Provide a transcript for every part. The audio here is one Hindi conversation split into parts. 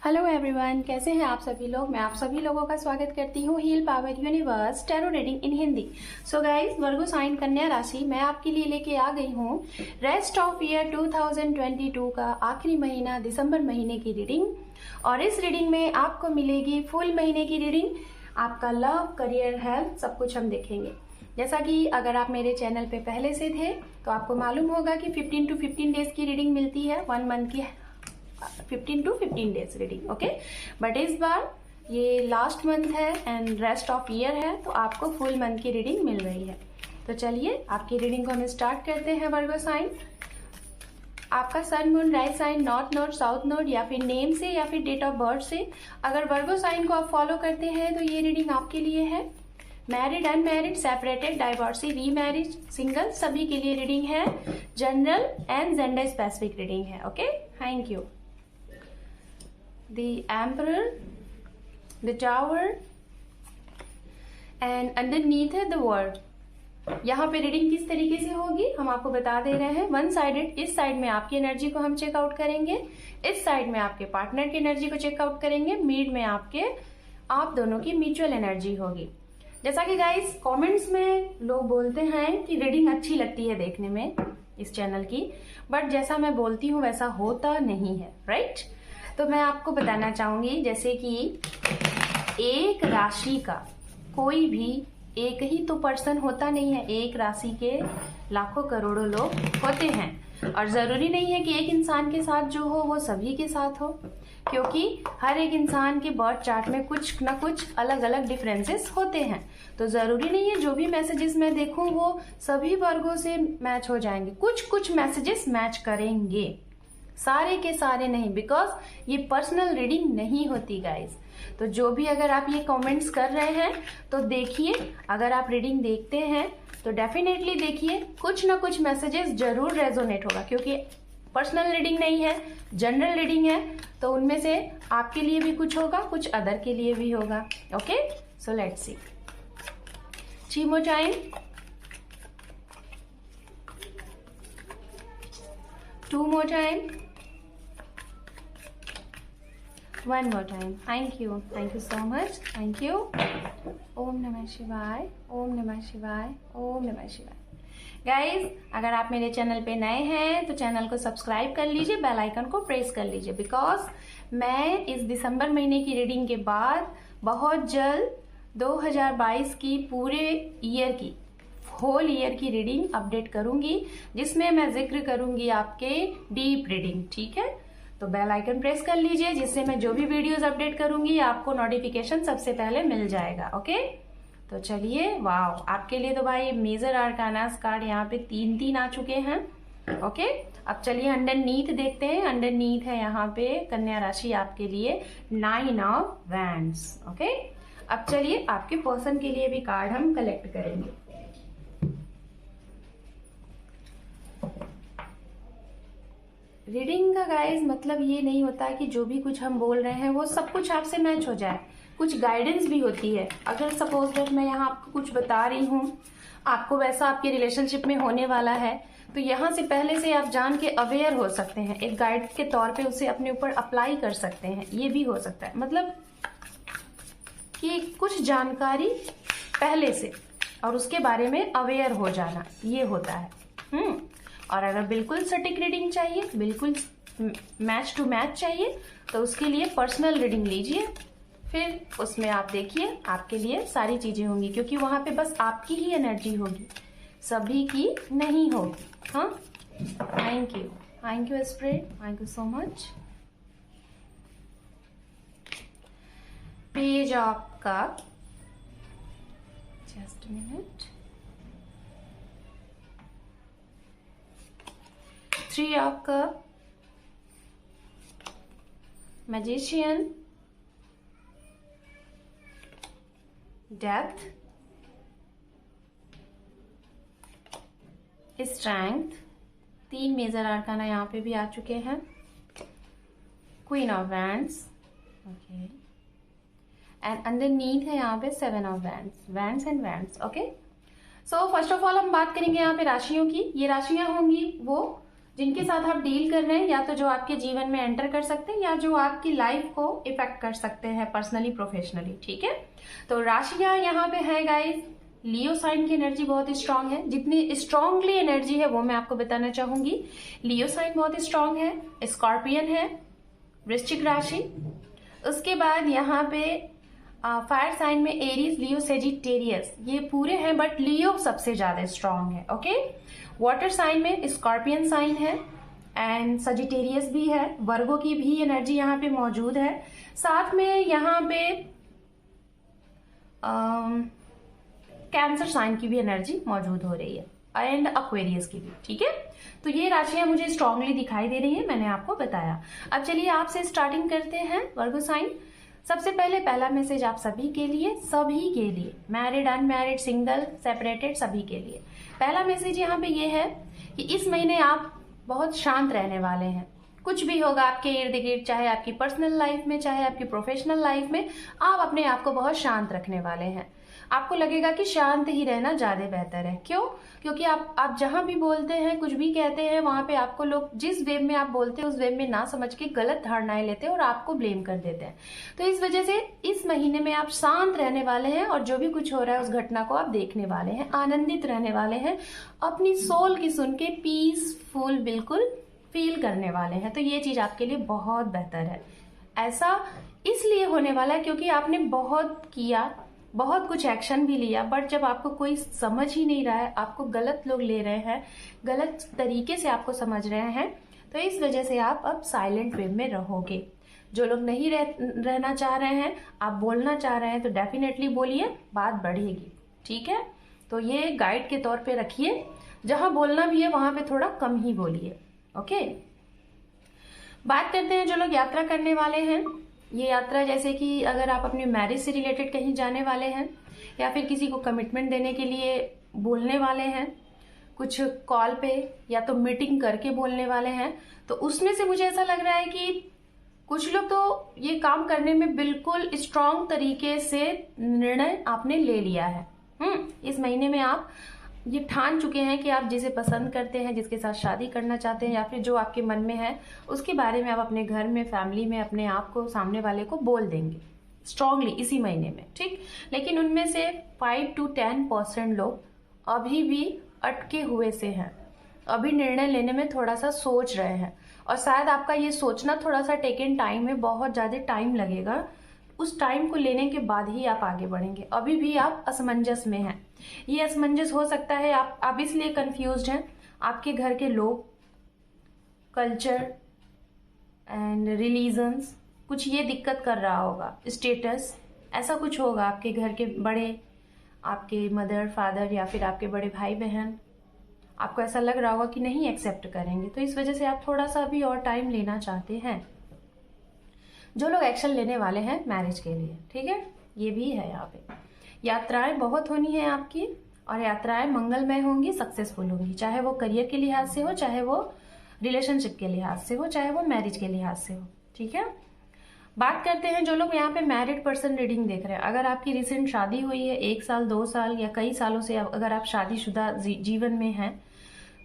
हेलो एवरीवन, कैसे हैं आप सभी लोग। मैं आप सभी लोगों का स्वागत करती हूँ heal power universe tarot reading in Hindi. So guys, Virgo sign कन्या राशि मैं आपके लिए लेके आ गई हूँ रेस्ट ऑफ ईयर 2022 का आखिरी महीना दिसंबर महीने की रीडिंग। और इस रीडिंग में आपको मिलेगी फुल महीने की रीडिंग। आपका लव, करियर, हेल्थ सब कुछ हम देखेंगे। जैसा कि अगर आप मेरे चैनल पे पहले से थे तो आपको मालूम होगा कि 15 to 15 डेज की रीडिंग मिलती है, 1 मंथ की 15 to 15 days reading. Okay, but इस बार ये लास्ट मंथ है एंड रेस्ट ऑफ ईयर है, तो आपको फुल मंथ की रीडिंग मिल रही है। तो चलिए आपकी रीडिंग को हम स्टार्ट करते हैं। वर्गो साइन, आपका sun, moon, rise sign, north node, south node या फिर नेम से या फिर डेट ऑफ बर्थ से अगर वर्गो साइन को आप फॉलो करते हैं तो ये रीडिंग आपके लिए है। Married, unmarried, separated, divorcee, remarriage, single, सभी के लिए रीडिंग है। General and gender specific reading है। Okay, thank you. The Emperor, the Tower and underneath है the World। यहाँ पे रीडिंग किस तरीके से होगी हम आपको बता दे रहे हैं। वन साइडेड, इस साइड में आपकी एनर्जी को हम चेकआउट करेंगे, इस साइड में आपके पार्टनर की एनर्जी को चेकआउट करेंगे, मिड में आप दोनों की म्यूचुअल एनर्जी होगी। जैसा कि गाइस कमेंट्स में लोग बोलते हैं कि रीडिंग अच्छी लगती है देखने में इस चैनल की, बट जैसा मैं बोलती हूँ वैसा होता नहीं है, राइट। तो मैं आपको बताना चाहूंगी जैसे कि एक राशि का कोई भी एक ही तो पर्सन होता नहीं है, एक राशि के लाखों करोड़ों लोग होते हैं और जरूरी नहीं है कि एक इंसान के साथ जो हो वो सभी के साथ हो, क्योंकि हर एक इंसान के बर्थ चार्ट में कुछ ना कुछ अलग अलग डिफरेंसेस होते हैं। तो जरूरी नहीं है जो भी मैसेजेस मैं देखूं वो सभी वर्गों से मैच हो जाएंगे, कुछ मैसेजेस मैच करेंगे, सारे के सारे नहीं, बिकॉज ये पर्सनल रीडिंग नहीं होती गाइज। तो जो भी अगर आप ये कमेंट्स कर रहे हैं तो देखिए, अगर आप रीडिंग देखते हैं तो डेफिनेटली देखिए कुछ ना कुछ मैसेजेस जरूर रेजोनेट होगा, क्योंकि पर्सनल रीडिंग नहीं है, जनरल रीडिंग है, तो उनमें से आपके लिए भी कुछ होगा, कुछ अदर के लिए भी होगा। Okay, so let's see. 3 more time, 2 more time, 1 more time। Thank you so much, thank you. ओम नमः शिवाय, ओम नमः शिवाय, ओम नमः शिवाय। गाइज, अगर आप मेरे चैनल पे नए हैं तो चैनल को सब्सक्राइब कर लीजिए, बेल आइकन को प्रेस कर लीजिए, बिकॉज मैं इस दिसंबर महीने की रीडिंग के बाद बहुत जल्द 2022 की पूरे ईयर की होल ईयर की रीडिंग अपडेट करूंगी, जिसमें मैं जिक्र करूंगी आपके डीप रीडिंग। ठीक है, तो बेल आइकन प्रेस कर लीजिए, जिससे मैं जो भी वीडियोस अपडेट करूंगी आपको नोटिफिकेशन सबसे पहले मिल जाएगा। ओके, तो चलिए। वाव, आपके लिए तो भाई मेजर आर्कानास कार्ड यहाँ पे 3 आ चुके हैं। ओके, अब चलिए अंडरनीथ देखते हैं। अंडरनीथ है यहाँ पे कन्या राशि आपके लिए 9 ऑफ वैंड्स। ओके, अब चलिए आपके पर्सन के लिए भी कार्ड हम कलेक्ट करेंगे। रीडिंग का गाइज मतलब ये नहीं होता कि जो भी कुछ हम बोल रहे हैं वो सब कुछ आपसे मैच हो जाए, कुछ गाइडेंस भी होती है। अगर सपोज दैट मैं यहाँ आपको कुछ बता रही हूँ, आपको वैसा आपके रिलेशनशिप में होने वाला है, तो यहाँ से पहले से आप जान के अवेयर हो सकते हैं, एक गाइड के तौर पे उसे अपने ऊपर अप्लाई कर सकते हैं। ये भी हो सकता है, मतलब कि कुछ जानकारी पहले से और उसके बारे में अवेयर हो जाना, ये होता है। और अगर बिल्कुल सटीक रीडिंग चाहिए, बिल्कुल मैच टू मैच चाहिए, तो उसके लिए पर्सनल रीडिंग लीजिए, फिर उसमें आप देखिए आपके लिए सारी चीजें होंगी, क्योंकि वहां पे बस आपकी ही एनर्जी होगी, सभी की नहीं होगी। हाँ, thank you spirit, thank you so much. Page of cup, just minute. 3 of cup, magician, death, strength. 3 major arcana यहाँ पे भी आ चुके हैं। Queen of wands, okay, and underneath है यहाँ पे 7 of wands and wands. Okay, so first of all हम बात करेंगे यहाँ पे राशियों की। ये राशियां होंगी वो जिनके साथ आप डील कर रहे हैं, या तो जो आपके जीवन में एंटर कर सकते हैं या जो आपकी लाइफ को इफेक्ट कर सकते हैं पर्सनली प्रोफेशनली। ठीक है, तो राशियां यहाँ पे है गाइस। लियो साइन की एनर्जी बहुत ही स्ट्रांग है। जितनी स्ट्रांगली एनर्जी है वो मैं आपको बताना चाहूंगी। लियो साइन बहुत ही स्ट्रांग है, स्कॉर्पियन है, वृश्चिक राशि। उसके बाद यहाँ पे फायर साइन में एरीज, लियो, सेजिटेरियस, ये पूरे हैं, बट लियो सबसे ज्यादा स्ट्रांग है। ओके, वाटर साइन में स्कॉर्पियन साइन है एंड सजिटेरियस भी है, वर्गो की भी एनर्जी यहाँ पे मौजूद है। साथ में यहाँ पे कैंसर साइन की भी एनर्जी मौजूद हो रही है एंड एक्वेरियस की भी। ठीक है, तो ये राशियां मुझे स्ट्रांगली दिखाई दे रही है, मैंने आपको बताया। अब चलिए आपसे स्टार्टिंग करते हैं वर्गो साइन। सबसे पहले पहला मैसेज आप सभी के लिए, मैरिड, अनमैरिड, सिंगल, सेपरेटेड, सभी के लिए पहला मैसेज यहाँ पे ये है कि इस महीने आप बहुत शांत रहने वाले हैं। कुछ भी होगा आपके इर्द गिर्द, चाहे आपकी पर्सनल लाइफ में, चाहे आपकी प्रोफेशनल लाइफ में, आप अपने आप को बहुत शांत रखने वाले हैं। आपको लगेगा कि शांत ही रहना ज्यादा बेहतर है। क्यों? क्योंकि आप जहां भी बोलते हैं, कुछ भी कहते हैं, वहां पे आपको लोग जिस वेब में आप बोलते हैं उस वेब में ना समझ के गलत धारणाएं लेते हैं और आपको ब्लेम कर देते हैं। तो इस वजह से इस महीने में आप शांत रहने वाले हैं और जो भी कुछ हो रहा है उस घटना को आप देखने वाले हैं, आनंदित रहने वाले हैं, अपनी सोल की सुन के पीसफुल बिल्कुल फील करने वाले हैं। तो ये चीज आपके लिए बहुत बेहतर है। ऐसा इसलिए होने वाला है क्योंकि आपने बहुत किया, बहुत कुछ एक्शन भी लिया, बट जब आपको कोई समझ ही नहीं रहा है, आपको गलत लोग ले रहे हैं, गलत तरीके से आपको समझ रहे हैं, तो इस वजह से आप अब साइलेंट वे में रहोगे। जो लोग नहीं रहना चाह रहे हैं, आप बोलना चाह रहे हैं, तो डेफिनेटली बोलिए, बात बढ़ेगी। ठीक है, तो ये गाइड के तौर पे रखिए। जहां बोलना भी है वहां पे थोड़ा कम ही बोलिए। ओके, बात करते हैं जो लोग यात्रा करने वाले हैं। ये यात्रा जैसे कि अगर आप अपने मैरिज से रिलेटेड कहीं जाने वाले हैं, या फिर किसी को कमिटमेंट देने के लिए बोलने वाले हैं, कुछ कॉल पे या तो मीटिंग करके बोलने वाले हैं, तो उसमें से मुझे ऐसा लग रहा है कि कुछ लोग तो ये काम करने में बिल्कुल स्ट्रांग तरीके से निर्णय आपने ले लिया है। इस महीने में आप ये ठान चुके हैं कि आप जिसे पसंद करते हैं, जिसके साथ शादी करना चाहते हैं, या फिर जो आपके मन में है उसके बारे में आप अपने घर में, फैमिली में अपने आप को, सामने वाले को बोल देंगे स्ट्रांगली इसी महीने में। ठीक, लेकिन उनमें से 5 to 10% लोग अभी भी अटके हुए से हैं, अभी निर्णय लेने में थोड़ा सा सोच रहे हैं, और शायद आपका ये सोचना थोड़ा सा टेकन टाइम है, बहुत ज्यादा टाइम लगेगा। उस टाइम को लेने के बाद ही आप आगे बढ़ेंगे। अभी भी आप असमंजस में हैं। ये असमंजस हो सकता है आप इसलिए कंफ्यूज्ड हैं, आपके घर के लोग, कल्चर एंड रिलीजन्स, कुछ ये दिक्कत कर रहा होगा, स्टेटस, ऐसा कुछ होगा। आपके घर के बड़े, आपके मदर, फादर या फिर आपके बड़े भाई बहन, आपको ऐसा लग रहा होगा कि नहीं एक्सेप्ट करेंगे, तो इस वजह से आप थोड़ा सा अभी और टाइम लेना चाहते हैं। जो लोग एक्शन लेने वाले हैं मैरिज के लिए, ठीक है, ये भी है। यहाँ पे यात्राएं बहुत होनी है आपकी, और यात्राएं मंगलमय होंगी, सक्सेसफुल होंगी, चाहे वो करियर के लिहाज से हो, चाहे वो रिलेशनशिप के लिहाज से हो, चाहे वो मैरिज के लिहाज से हो। ठीक है, बात करते हैं जो लोग यहाँ पे मैरिड पर्सन रीडिंग देख रहे हैं। अगर आपकी रिसेंट शादी हुई है, 1 साल 2 साल या कई सालों से अगर आप शादीशुदा जीवन में हैं,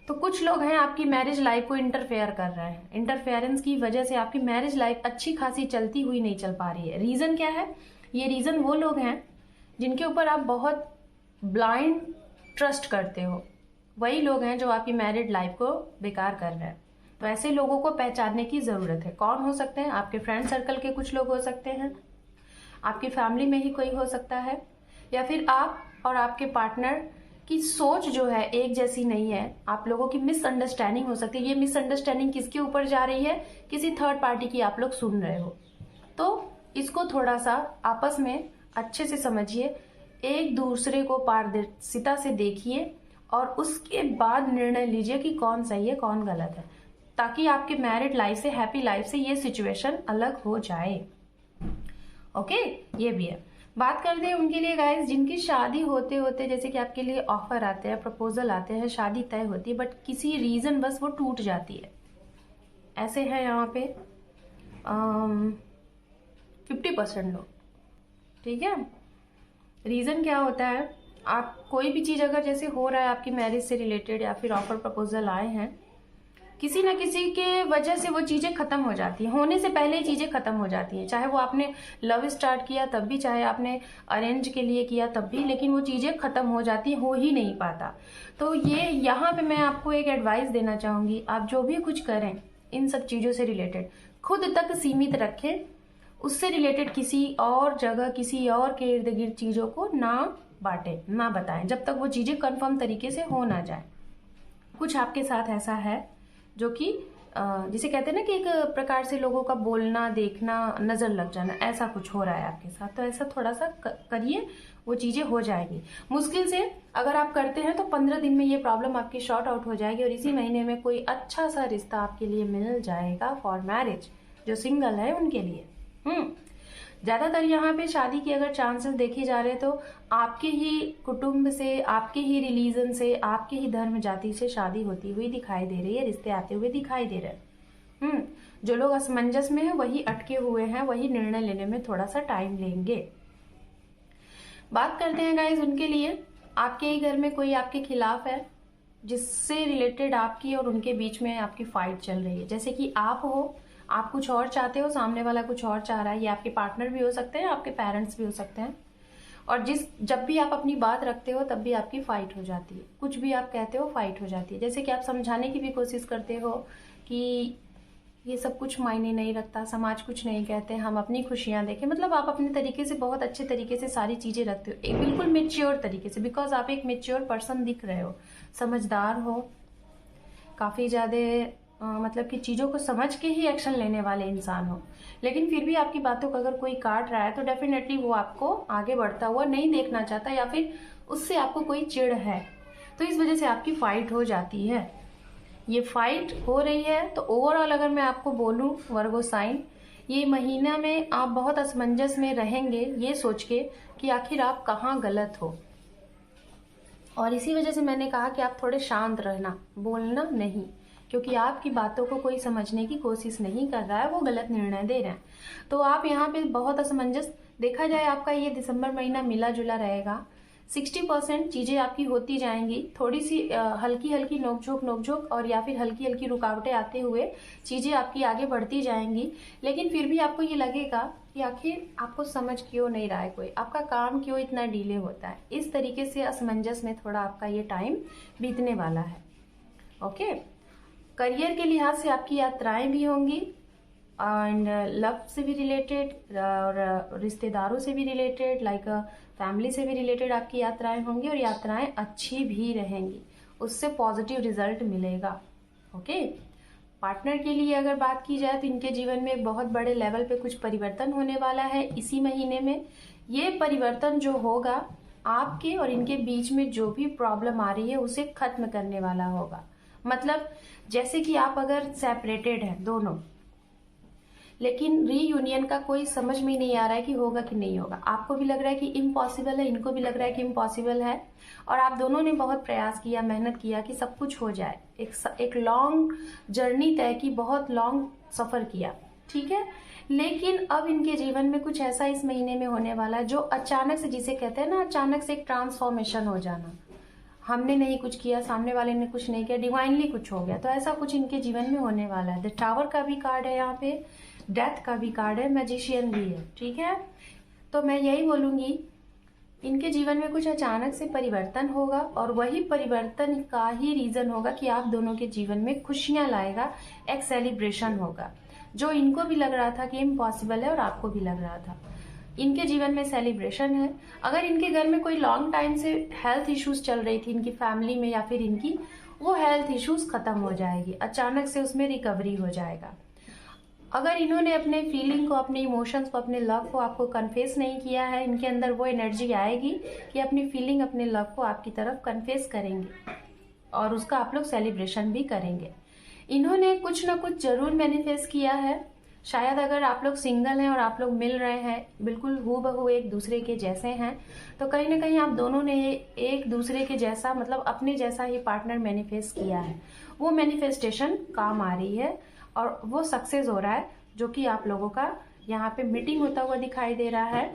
तो कुछ लोग हैं आपकी मैरिज लाइफ को इंटरफेयर कर रहे हैं। इंटरफेरेंस की वजह से आपकी मैरिज लाइफ अच्छी खासी चलती हुई नहीं चल पा रही है। रीजन क्या है? ये रीजन वो लोग हैं जिनके ऊपर आप बहुत ब्लाइंड ट्रस्ट करते हो, वही लोग हैं जो आपकी मैरिड लाइफ को बेकार कर रहे हैं। तो ऐसे लोगों को पहचानने की जरूरत है। कौन हो सकते हैं? आपके फ्रेंड सर्कल के कुछ लोग हो सकते हैं, आपकी फैमिली में ही कोई हो सकता है, या फिर आप और आपके पार्टनर की सोच जो है एक जैसी नहीं है। आप लोगों की मिसअंडरस्टैंडिंग हो सकती है। ये मिसअंडरस्टैंडिंग किसके ऊपर जा रही है? किसी थर्ड पार्टी की आप लोग सुन रहे हो। तो इसको थोड़ा सा आपस में अच्छे से समझिए, एक दूसरे को पारदर्शिता से देखिए और उसके बाद निर्णय लीजिए कि कौन सही है कौन गलत है, ताकि आपके मैरिड लाइफ से, हैप्पी लाइफ से ये सिचुएशन अलग हो जाए। ओके, ये भी है। बात करते हैं उनके लिए गाइस जिनकी शादी होते होते, जैसे कि आपके लिए ऑफर आते हैं, प्रपोजल आते हैं, शादी तय होती है, बट किसी रीजन बस वो टूट जाती है। ऐसे है यहाँ पे 50% लोग। ठीक है, रीजन क्या होता है? आप कोई भी चीज अगर जैसे हो रहा है आपकी मैरिज से रिलेटेड, या फिर ऑफर प्रपोजल आए हैं, किसी ना किसी के वजह से वो चीजें खत्म हो जाती हैं, होने से पहले ही चीजें खत्म हो जाती हैं। चाहे वो आपने लव स्टार्ट किया तब भी, चाहे आपने अरेंज के लिए किया तब भी, लेकिन वो चीजें खत्म हो जाती हैं, हो ही नहीं पाता। तो ये यहाँ पे मैं आपको एक एडवाइस देना चाहूंगी, आप जो भी कुछ करें इन सब चीजों से रिलेटेड खुद तक सीमित रखें, उससे रिलेटेड किसी और जगह, किसी और के इर्द गिर्द चीजों को ना बांटें, ना बताएं, जब तक वो चीजें कंफर्म तरीके से हो ना जाए। कुछ आपके साथ ऐसा है जो कि जिसे कहते हैं ना कि एक प्रकार से लोगों का बोलना, देखना, नजर लग जाना, ऐसा कुछ हो रहा है आपके साथ। तो ऐसा थोड़ा सा करिए, वो चीजें हो जाएगी। मुश्किल से अगर आप करते हैं तो 15 दिन में ये प्रॉब्लम आपकी शॉर्ट आउट हो जाएगी और इसी महीने में कोई अच्छा सा रिश्ता आपके लिए मिल जाएगा फॉर मैरिज, जो सिंगल है उनके लिए। ज्यादातर यहाँ पे शादी की अगर चांसेस देखे जा रहे तो आपके ही कुटुंब से, आपके ही रिलीजन से, आपके ही धर्म जाति से शादी होती हुई दिखाई दे रही है, रिश्ते आते हुए दिखाई दे रहे हैं। जो लोग असमंजस में है वही अटके हुए हैं, वही निर्णय लेने में थोड़ा सा टाइम लेंगे। बात करते हैं गाइस उनके लिए, आपके ही घर में कोई आपके खिलाफ है, जिससे रिलेटेड आपकी और उनके बीच में आपकी फाइट चल रही है। जैसे कि आप हो, आप कुछ और चाहते हो, सामने वाला कुछ और चाह रहा है। ये आपके पार्टनर भी हो सकते हैं, आपके पेरेंट्स भी हो सकते हैं। और जब भी आप अपनी बात रखते हो तब भी आपकी फाइट हो जाती है, कुछ भी आप कहते हो फाइट हो जाती है। जैसे कि आप समझाने की भी कोशिश करते हो कि ये सब कुछ मायने नहीं रखता, समाज कुछ नहीं कहते, हम अपनी खुशियां देखें। मतलब आप अपने तरीके से, बहुत अच्छे तरीके से सारी चीजें रखते हो, एक बिल्कुल मेच्योर तरीके से, बिकॉज आप एक मेच्योर पर्सन दिख रहे हो, समझदार हो, काफी ज्यादा मतलब कि चीजों को समझ के ही एक्शन लेने वाले इंसान हो। लेकिन फिर भी आपकी बातों को अगर कोई काट रहा है तो डेफिनेटली वो आपको आगे बढ़ता हुआ नहीं देखना चाहता, या फिर उससे आपको कोई चिढ़ है, तो इस वजह से आपकी फाइट हो जाती है। ये फाइट हो रही है तो ओवरऑल अगर मैं आपको बोलूं वर्गो साइन, ये महीना में आप बहुत असमंजस में रहेंगे, ये सोच के कि आखिर आप कहाँ गलत हो। और इसी वजह से मैंने कहा कि आप थोड़े शांत रहना, बोलना नहीं, क्योंकि आपकी बातों को कोई समझने की कोशिश नहीं कर रहा है, वो गलत निर्णय दे रहे हैं। तो आप यहाँ पे बहुत असमंजस, देखा जाए आपका ये दिसंबर महीना मिला जुला रहेगा। 60% चीजें आपकी होती जाएंगी, थोड़ी सी हल्की हल्की नोकझोंक और या फिर हल्की हल्की रुकावटें आते हुए चीजें आपकी आगे बढ़ती जाएंगी। लेकिन फिर भी आपको ये लगेगा कि आखिर आपको समझ क्यों नहीं रहा है कोई, आपका काम क्यों इतना डिले होता है। इस तरीके से असमंजस में थोड़ा आपका ये टाइम बीतने वाला है। ओके, करियर के लिहाज से आपकी यात्राएं भी होंगी, एंड लव से भी रिलेटेड और रिश्तेदारों से भी रिलेटेड, लाइक फैमिली से भी रिलेटेड आपकी यात्राएं होंगी, और यात्राएं अच्छी भी रहेंगी, उससे पॉजिटिव रिजल्ट मिलेगा। ओके, पार्टनर के लिए अगर बात की जाए तो इनके जीवन में एक बहुत बड़े लेवल पे कुछ परिवर्तन होने वाला है इसी महीने में। ये परिवर्तन जो होगा आपके और इनके बीच में जो भी प्रॉब्लम आ रही है उसे खत्म करने वाला होगा। मतलब जैसे कि आप अगर सेपरेटेड हैं दोनों, लेकिन रीयूनियन का कोई समझ में नहीं आ रहा है कि होगा कि नहीं होगा, आपको भी लग रहा है कि इम्पॉसिबल है, इनको भी लग रहा है कि इम्पॉसिबल है, और आप दोनों ने बहुत प्रयास किया, मेहनत किया कि सब कुछ हो जाए, एक लॉन्ग जर्नी तय की, बहुत लॉन्ग सफर किया, ठीक है। लेकिन अब इनके जीवन में कुछ ऐसा इस महीने में होने वाला है जो अचानक से, जिसे कहते हैं ना अचानक से एक ट्रांसफॉर्मेशन हो जाना, हमने नहीं कुछ किया, सामने वाले ने कुछ नहीं किया, डिवाइनली कुछ हो गया, तो ऐसा कुछ इनके जीवन में होने वाला है। द टावर का भी कार्ड है यहाँ पे, डेथ का भी कार्ड है, मैजिशियन भी है, ठीक है। तो मैं यही बोलूंगी, इनके जीवन में कुछ अचानक से परिवर्तन होगा, और वही परिवर्तन का ही रीजन होगा कि आप दोनों के जीवन में खुशियां लाएगा, एक सेलिब्रेशन होगा, जो इनको भी लग रहा था कि इम्पॉसिबल है और आपको भी लग रहा था। इनके जीवन में सेलिब्रेशन है। अगर इनके घर में कोई लॉन्ग टाइम से हेल्थ इश्यूज चल रही थी इनकी फैमिली में, या फिर इनकी, वो हेल्थ इश्यूज खत्म हो जाएगी, अचानक से उसमें रिकवरी हो जाएगा। अगर इन्होंने अपने फीलिंग को, अपने इमोशंस को, अपने लव को आपको कन्फेस नहीं किया है, इनके अंदर वो एनर्जी आएगी कि अपनी फीलिंग, अपने लव को आपकी तरफ कन्फेस करेंगे, और उसका आप लोग सेलिब्रेशन भी करेंगे। इन्होंने कुछ ना कुछ जरूर मैनिफेस्ट किया है। शायद अगर आप लोग सिंगल हैं और आप लोग मिल रहे हैं, बिल्कुल हूबहू एक दूसरे के जैसे हैं, तो कहीं ना कहीं आप दोनों ने एक दूसरे के जैसा, मतलब अपने जैसा ही पार्टनर मैनिफेस्ट किया है। वो मैनिफेस्टेशन काम आ रही है और वो सक्सेस हो रहा है, जो कि आप लोगों का यहाँ पे मीटिंग होता हुआ दिखाई दे रहा है।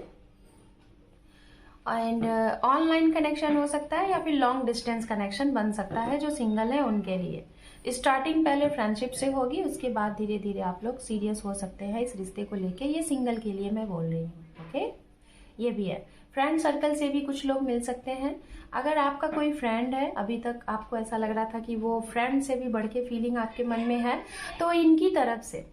एंड ऑनलाइन कनेक्शन हो सकता है या फिर लॉन्ग डिस्टेंस कनेक्शन बन सकता है जो सिंगल है उनके लिए। स्टार्टिंग पहले फ्रेंडशिप से होगी, उसके बाद धीरे धीरे आप लोग सीरियस हो सकते हैं इस रिश्ते को लेके। ये सिंगल के लिए मैं बोल रही हूँ, ओके। ये भी है, फ्रेंड सर्कल से भी कुछ लोग मिल सकते हैं। अगर आपका कोई फ्रेंड है, अभी तक आपको ऐसा लग रहा था कि वो फ्रेंड से भी बढ़ के फीलिंग आपके मन में है, तो इनकी तरफ से,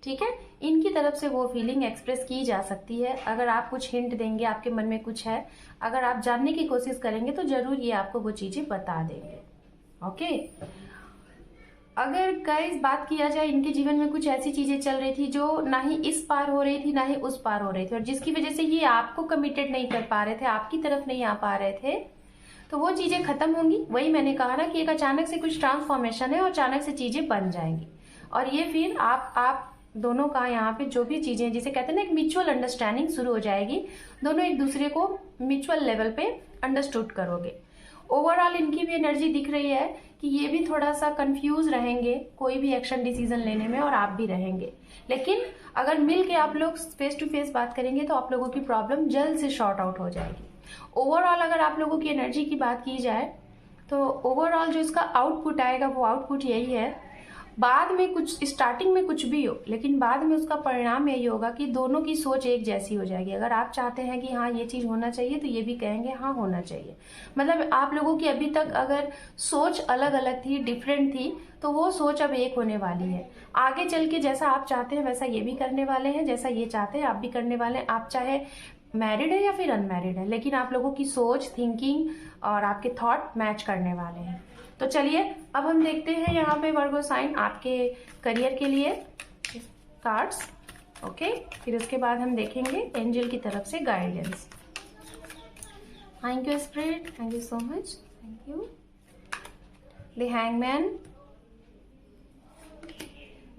ठीक है, इनकी तरफ से वो फीलिंग एक्सप्रेस की जा सकती है। अगर आप कुछ हिंट देंगे, आपके मन में कुछ है, अगर आप जानने की कोशिश करेंगे तो जरूर ये आपको वो चीजें बता देंगे, ओके। अगर गाइस बात किया जाए, इनके जीवन में कुछ ऐसी चीजें चल रही थी जो ना ही इस पार हो रही थी ना ही उस पार हो रही थी, और जिसकी वजह से ये आपको कमिटेड नहीं कर पा रहे थे, आपकी तरफ नहीं आ पा रहे थे, तो वो चीजें खत्म होंगी। वही मैंने कहा ना कि एक अचानक से कुछ ट्रांसफॉर्मेशन है और अचानक से चीजें बन जाएंगी, और ये फिर आप दोनों का यहाँ पे जो भी चीजें, जिसे कहते हैं ना, एक म्यूचुअल अंडरस्टैंडिंग शुरू हो जाएगी। दोनों एक दूसरे को म्यूचुअल लेवल पे अंडरस्टूड करोगे। ओवरऑल इनकी भी एनर्जी दिख रही है कि ये भी थोड़ा सा कंफ्यूज रहेंगे कोई भी एक्शन डिसीजन लेने में, और आप भी रहेंगे। लेकिन अगर मिल के आप लोग फेस टू फेस बात करेंगे तो आप लोगों की प्रॉब्लम जल्द से शॉर्ट आउट हो जाएगी। ओवरऑल अगर आप लोगों की एनर्जी की बात की जाए तो ओवरऑल जो इसका आउटपुट आएगा वो आउटपुट यही है, बाद में कुछ, स्टार्टिंग में कुछ भी हो, लेकिन बाद में उसका परिणाम यही होगा कि दोनों की सोच एक जैसी हो जाएगी। अगर आप चाहते हैं कि हाँ ये चीज होना चाहिए, तो ये भी कहेंगे हाँ होना चाहिए। मतलब आप लोगों की अभी तक अगर सोच अलग अलग थी, डिफरेंट थी, तो वो सोच अब एक होने वाली है। आगे चल के जैसा आप चाहते हैं वैसा ये भी करने वाले हैं, जैसा ये चाहते हैं आप भी करने वाले हैं। आप चाहे मैरिड है या फिर अनमैरिड है, लेकिन आप लोगों की सोच, थिंकिंग और आपके थॉट मैच करने वाले हैं। तो चलिए अब हम देखते हैं यहाँ पे वर्गो साइन आपके करियर के लिए कार्ड्स, ओके। फिर उसके बाद हम देखेंगे एंजल की तरफ से guidance. Thank you spirit, thank you so much, thank you. The hangman,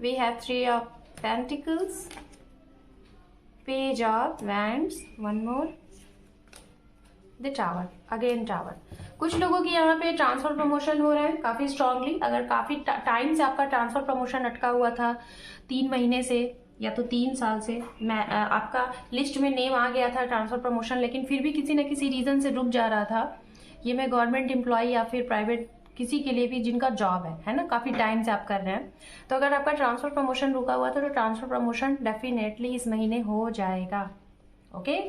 we have 3 of pentacles, page of wands, one more, the tower, again tower. कुछ लोगों की यहाँ पे ट्रांसफर प्रमोशन हो रहा है काफी स्ट्रांगली। अगर काफी टाइम से आपका ट्रांसफर प्रमोशन अटका हुआ था, 3 महीने से या तो 3 साल से, आपका लिस्ट में नेम आ गया था ट्रांसफर प्रमोशन, लेकिन फिर भी किसी न किसी रीजन से रुक जा रहा था। ये मैं गवर्नमेंट एम्प्लॉय या फिर प्राइवेट किसी के लिए भी जिनका जॉब है ना, काफी टाइम से आप कर रहे हैं, तो अगर आपका ट्रांसफर प्रमोशन रुका हुआ था तो ट्रांसफर प्रमोशन डेफिनेटली इस महीने हो जाएगा, ओके।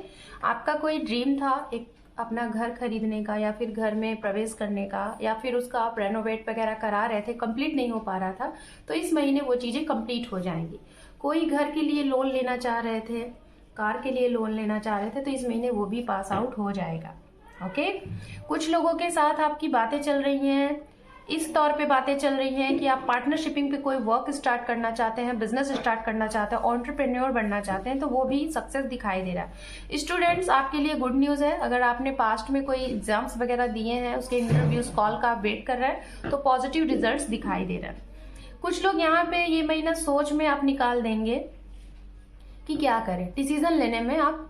आपका कोई ड्रीम था एक अपना घर खरीदने का, या फिर घर में प्रवेश करने का, या फिर उसका आप रेनोवेट वगैरह करा रहे थे, कंप्लीट नहीं हो पा रहा था, तो इस महीने वो चीजें कंप्लीट हो जाएंगी। कोई घर के लिए लोन लेना चाह रहे थे, कार के लिए लोन लेना चाह रहे थे, तो इस महीने वो भी पास आउट हो जाएगा, ओके। कुछ लोगों के साथ आपकी बातें चल रही हैं, इस तौर पे बातें चल रही हैं कि आप पार्टनरशिपिंग पे कोई वर्क स्टार्ट करना चाहते हैं, बिजनेस स्टार्ट करना चाहते हैं, एंटरप्रेन्योर बनना चाहते हैं, तो वो भी सक्सेस दिखाई दे रहा है। स्टूडेंट्स, आपके लिए गुड न्यूज है। अगर आपने पास्ट में कोई एग्जाम्स वगैरह दिए हैं, उसके इंटरव्यूज कॉल का आप वेट कर रहे हैं, तो पॉजिटिव रिजल्ट दिखाई दे रहा है। कुछ लोग यहाँ पे ये महीना सोच में आप निकाल देंगे कि क्या करें, डिसीजन लेने में आप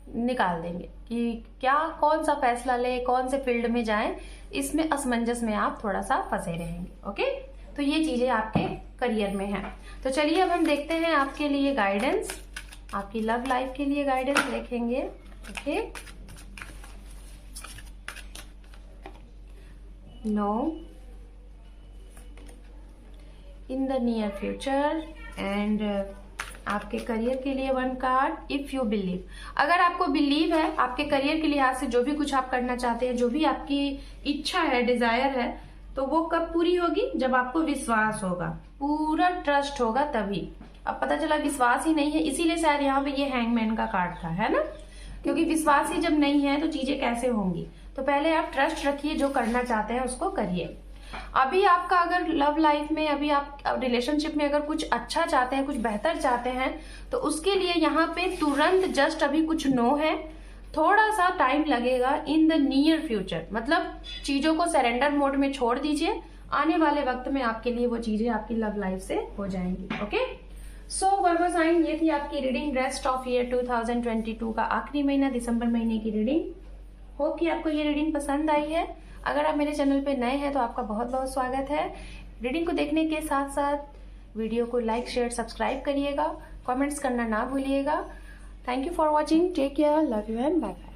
निकाल देंगे कि क्या, कौन सा फैसला ले, कौन से फील्ड में जाएं, इसमें असमंजस में आप थोड़ा सा फंसे रहेंगे, ओके। तो ये चीजें आपके करियर में हैं। तो चलिए अब हम देखते हैं आपके लिए गाइडेंस, आपकी लव लाइफ के लिए गाइडेंस देखेंगे, okay. No in the near future, and आपके करियर के लिए 1 कार्ड, इफ यू बिलीव। अगर आपको बिलीव है आपके करियर के लिहाज से, जो भी कुछ आप करना चाहते हैं, जो भी आपकी इच्छा है, डिजायर है, तो वो कब पूरी होगी? जब आपको विश्वास होगा, पूरा ट्रस्ट होगा, तभी। अब पता चला विश्वास ही नहीं है, इसीलिए शायद यहाँ पे ये हैंगमैन का कार्ड था, है ना, क्योंकि विश्वास ही जब नहीं है तो चीजें कैसे होंगी। तो पहले आप ट्रस्ट रखिए, जो करना चाहते हैं उसको करिए। अभी आपका अगर लव लाइफ में, अभी आप रिलेशनशिप में अगर कुछ अच्छा चाहते हैं, कुछ बेहतर चाहते हैं, तो उसके लिए यहाँ पे तुरंत जस्ट अभी कुछ नो है, थोड़ा सा टाइम लगेगा इन द नियर फ्यूचर। मतलब चीजों को सरेंडर मोड में छोड़ दीजिए, आने वाले वक्त में आपके लिए वो चीजें आपकी लव लाइफ से हो जाएंगी, ओके। सो वर्गो साइन, ये थी आपकी रीडिंग रेस्ट ऑफ ईयर 2022 का आखिरी महीना, दिसंबर महीने की रीडिंग। होप कि आपको ये रीडिंग पसंद आई है। अगर आप मेरे चैनल पे नए हैं तो आपका बहुत बहुत स्वागत है। रीडिंग को देखने के साथ साथ वीडियो को लाइक, शेयर, सब्सक्राइब करिएगा, कमेंट्स करना ना भूलिएगा। Thank you for watching, take care, love you and bye bye.